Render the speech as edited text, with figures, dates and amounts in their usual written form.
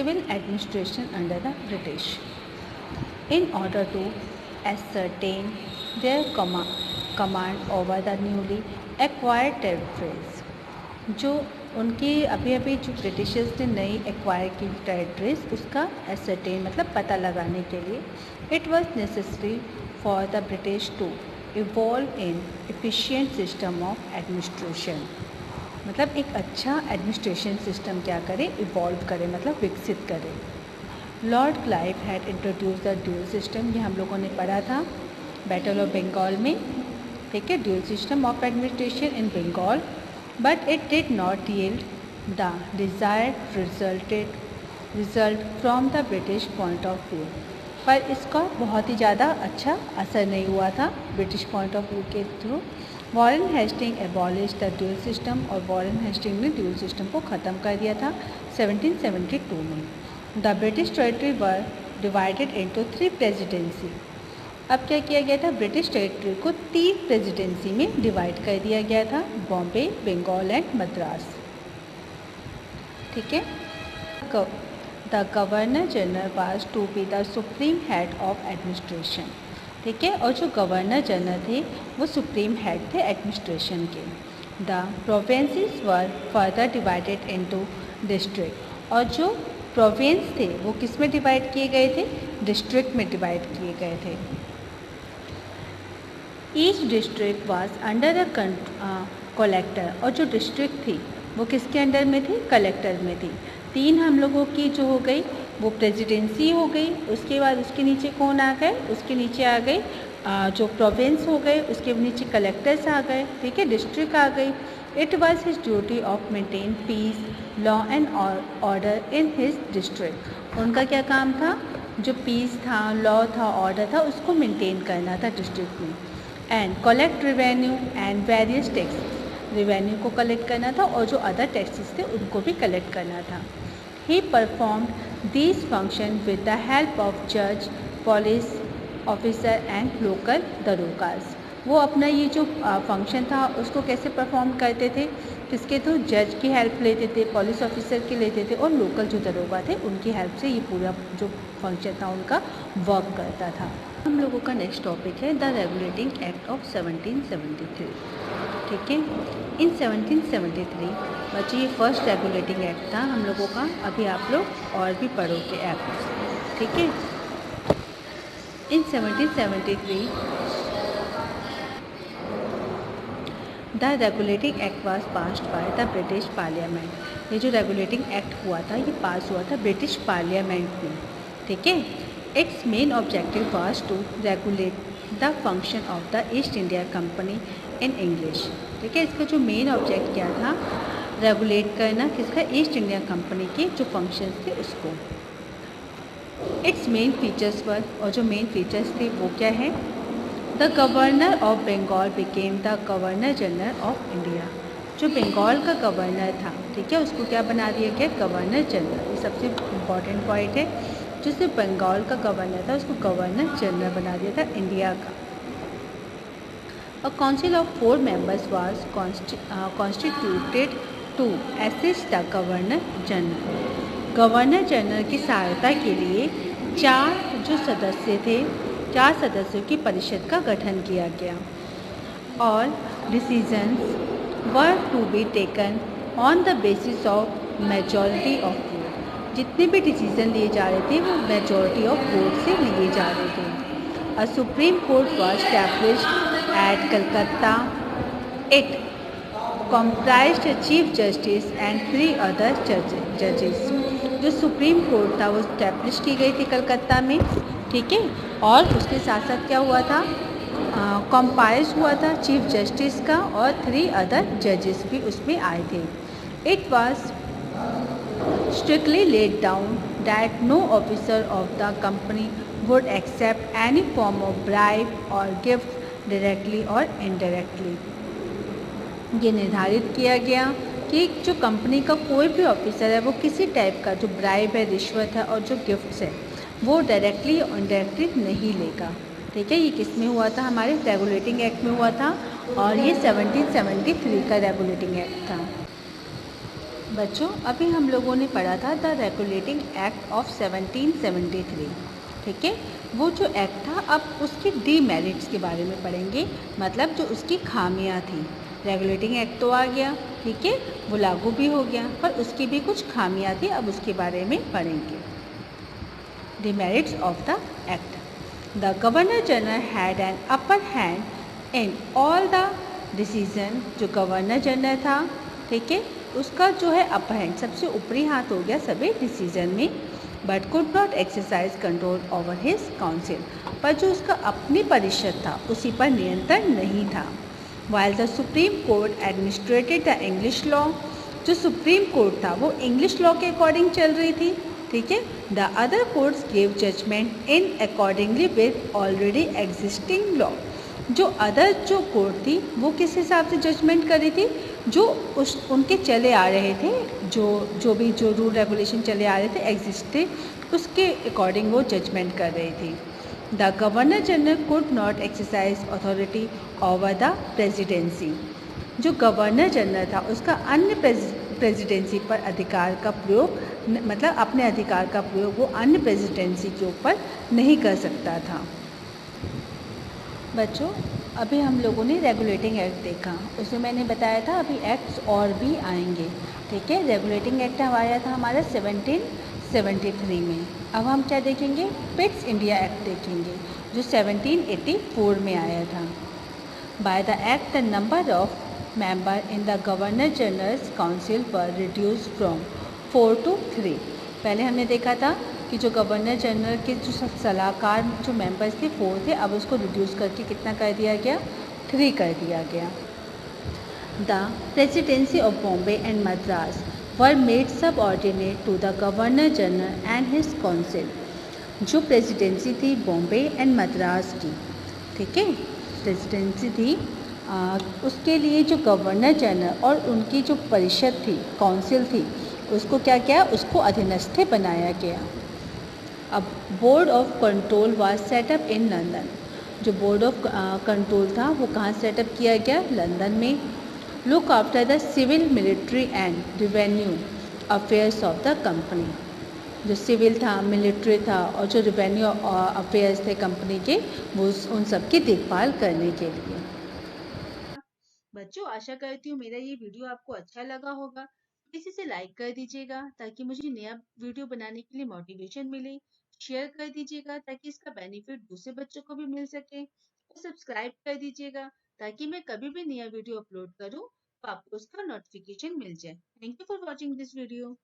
civil administration under the British. In order to ascertain their command over the newly acquired territories, जो उनकी अभी जो Britishers ने नई एक्वायर की टेरिटरीज उसका ascertain मतलब पता लगाने के लिए it was necessary for the British to evolve an efficient system of administration. मतलब एक अच्छा एडमिनिस्ट्रेशन सिस्टम क्या करे, इवॉल्व करे, मतलब विकसित करे. Lord Clive had introduce the dual system, ये हम लोगों ने पढ़ा था बैटल ऑफ बंगाल में, ठीक है, dual system of administration in Bengal, but it did not yield the desired result from the British point of view. पर इसका बहुत ही ज़्यादा अच्छा असर नहीं हुआ था ब्रिटिश पॉइंट ऑफ व्यू के through. Warren Hasting abolish the dual system, और वॉरेन हेस्टिंग ने ड्यूल सिस्टम को ख़त्म कर दिया था 1772 में. The British territory were divided into 3 presidency. अब क्या किया गया था, ब्रिटिश टेरिटरी को 3 प्रेसिडेंसी में डिवाइड कर दिया गया था, बॉम्बे, बंगाल एंड मद्रास. ठीक है. The governor general was to be the supreme head of administration. ठीक है, और जो गवर्नर जनरल थे वो सुप्रीम हेड थे एडमिनिस्ट्रेशन के. The provinces were further divided into district, और जो प्रोविंस थे वो किस में डिवाइड किए गए थे, डिस्ट्रिक्ट में डिवाइड किए गए थे. Each district was under the collector, और जो डिस्ट्रिक्ट थी वो किसके अंडर में थी, कलेक्टर में थी. 3 हम लोगों की जो हो गई वो प्रेसिडेंसी हो गई. उसके बाद उसके नीचे कौन आ गए, उसके नीचे आ गए जो प्रोविंस हो गए, उसके नीचे कलेक्टर्स आ गए. ठीक है, डिस्ट्रिक्ट आ गई. It was his duty of maintain piece, law and order in his district. उनका क्या काम था, जो पीस था, लॉ था, ऑर्डर था, उसको मेंटेन करना था डिस्ट्रिक्ट में. And collect revenue and various taxes, revenue को कलेक्ट करना था और जो अदर टैक्सेस थे उनको भी कलेक्ट करना था. He performed these functions with the help of judge, police officer and local darogas. वो अपना ये जो फंक्शन था उसको कैसे परफॉर्म करते थे, किसके थ्रू, जज की हेल्प लेते थे, पुलिस ऑफिसर की लेते थे, और लोकल जो दरोगा थे उनकी हेल्प से ये पूरा जो फंक्शन था उनका वर्क करता था. हम लोगों का नेक्स्ट टॉपिक है द रेगुलेटिंग एक्ट ऑफ 1773. ठीक है, इन 1773 बच्चे ये फर्स्ट रेगुलेटिंग एक्ट था हम लोगों का. अभी आप लोग और भी पढ़ोगे एक्ट. ठीक है, इन 1773 the regulating act was passed by the British parliament. ये जो रेगुलेटिंग एक्ट हुआ था ये पास हुआ था ब्रिटिश पार्लियामेंट में. ठीक है, its main objective was to regulate the function of the East India company in English. ठीक है, इसका जो मेन ऑब्जेक्ट क्या था, रेगुलेट करना किसका, ईस्ट इंडिया कंपनी के जो फंक्शंस थे उसको. इट्स मेन फीचर्स वर, और जो मेन फीचर्स थे वो क्या है, the governor of Bengal became the governor general of India. जो बंगाल का गवर्नर था, ठीक है, उसको क्या बना दिया गया, गवर्नर जनरल. ये सबसे इम्पॉर्टेंट पॉइंट है, जिससे बंगाल का गवर्नर था उसको गवर्नर जनरल बना दिया था इंडिया का. A council of 4 members was constituted to assist the governor general. Governor general की सहायता के लिए 4 जो सदस्य थे, 4 सदस्यों की परिषद का गठन किया गया. और decisions were to be taken on the basis of majority of vote. जितने भी डिसीजन लिए जा रहे थे वो मेजॉरिटी ऑफ वोट से लिए जा रहे थे. A Supreme Court was established at Calcutta. It comprised a Chief Justice and 3 other judges. जो सुप्रीम कोर्ट था वो स्टैब्लिश की गई थी कलकत्ता में. ठीक है, और उसके साथ साथ क्या हुआ था, कंपाइज हुआ था चीफ जस्टिस का और 3 अदर जजेस भी उसमें आए थे. It was strictly laid down that no officer of the company would accept any form of bribe or gift directly or indirectly. ये निर्धारित किया गया कि जो कंपनी का कोई भी ऑफिसर है वो किसी टाइप का जो ब्राइब है, रिश्वत है और जो गिफ्ट्स है वो डायरेक्टली और इनडायरेक्टली नहीं लेगा. ठीक है, ये किस में हुआ था, हमारे रेगुलेटिंग एक्ट में हुआ था, और ये 1773 का रेगुलेटिंग एक्ट था. बच्चों अभी हम लोगों ने पढ़ा था द रेगुलेटिंग एक्ट ऑफ 1773। ठीक है, वो जो एक्ट था अब उसके डीमेरिट्स के बारे में पढ़ेंगे, मतलब जो उसकी खामियां थी। रेगुलेटिंग एक्ट तो आ गया, ठीक है, वो लागू भी हो गया, पर उसकी भी कुछ खामियां थी, अब उसके बारे में पढ़ेंगे। Demerits of the act. The governor general had an upper hand in all the decision. जो गवर्नर जनरल था, ठीक है, उसका जो है अपर हैंड, सबसे ऊपरी हाथ हो गया सभी डिसीजन में, but could not exercise control over his council. पर जो उसका अपनी परिषद था उसी पर नियंत्रण नहीं था। While the supreme court administrated the English law. जो सुप्रीम कोर्ट था वो इंग्लिश लॉ के अकॉर्डिंग चल रही थी, ठीक है। The other courts gave judgment in accordingly with already existing law. जो अदर जो कोर्ट थी वो किस हिसाब से जजमेंट कर रही थी, जो उनके चले आ रहे थे, जो रूल रेगुलेशन चले आ रहे थे एग्जिस्टेड, उसके अकॉर्डिंग वो जजमेंट कर रही थी। The governor general could not exercise authority over the presidency. जो गवर्नर जनरल था उसका अन्य प्रेसिडेंसी पर अधिकार का प्रयोग, मतलब अपने अधिकार का प्रयोग वो अन्य प्रेसिडेंसी के ऊपर नहीं कर सकता था। बच्चों अभी हम लोगों ने रेगुलेटिंग एक्ट देखा, उसमें मैंने बताया था अभी एक्ट्स और भी आएंगे, ठीक है। रेगुलेटिंग एक्ट आया था हमारा 1773 में। अब हम क्या देखेंगे, पिट्स इंडिया एक्ट देखेंगे जो 1784 में आया था। By the act the number of member in the governor generals council पर रिड्यूस फ्रॉम 4 to 3। पहले हमने देखा था कि जो गवर्नर जनरल के जो सलाहकार जो मेंबर्स थे 4 थे, अब उसको रिड्यूस करके कितना कर दिया गया, 3 कर दिया गया। The presidency of Bombay and Madras were made subordinate to the governor general and his council. जो प्रेसिडेंसी थी बॉम्बे एंड मद्रास की, ठीक है, प्रेसिडेंसी थी, उसके लिए जो गवर्नर जनरल और उनकी जो परिषद थी, काउंसिल थी, उसको क्या किया, उसको अधीनस्थ बनाया गया। अब board of control was set up in London. जो बोर्ड ऑफ कंट्रोल था वो कहाँ सेटअप किया गया, लंदन में। Look after the civil, military and revenue affairs of the company. जो सिविल था, मिलिट्री था और जो रिवेन्यू अफेयर्स थे कंपनी के, वो उन सब की देखभाल करने के लिए। बच्चों आशा करती हूँ मेरा ये वीडियो आपको अच्छा लगा होगा। इसी से लाइक कर दीजिएगा ताकि मुझे नया वीडियो बनाने के लिए मोटिवेशन मिले। शेयर कर दीजिएगा ताकि इसका बेनिफिट दूसरे बच्चों को भी मिल सके, और सब्सक्राइब कर दीजिएगा ताकि मैं कभी भी नया वीडियो अपलोड करूँ तो आपको उसका नोटिफिकेशन मिल जाए। Thank you for watching this video.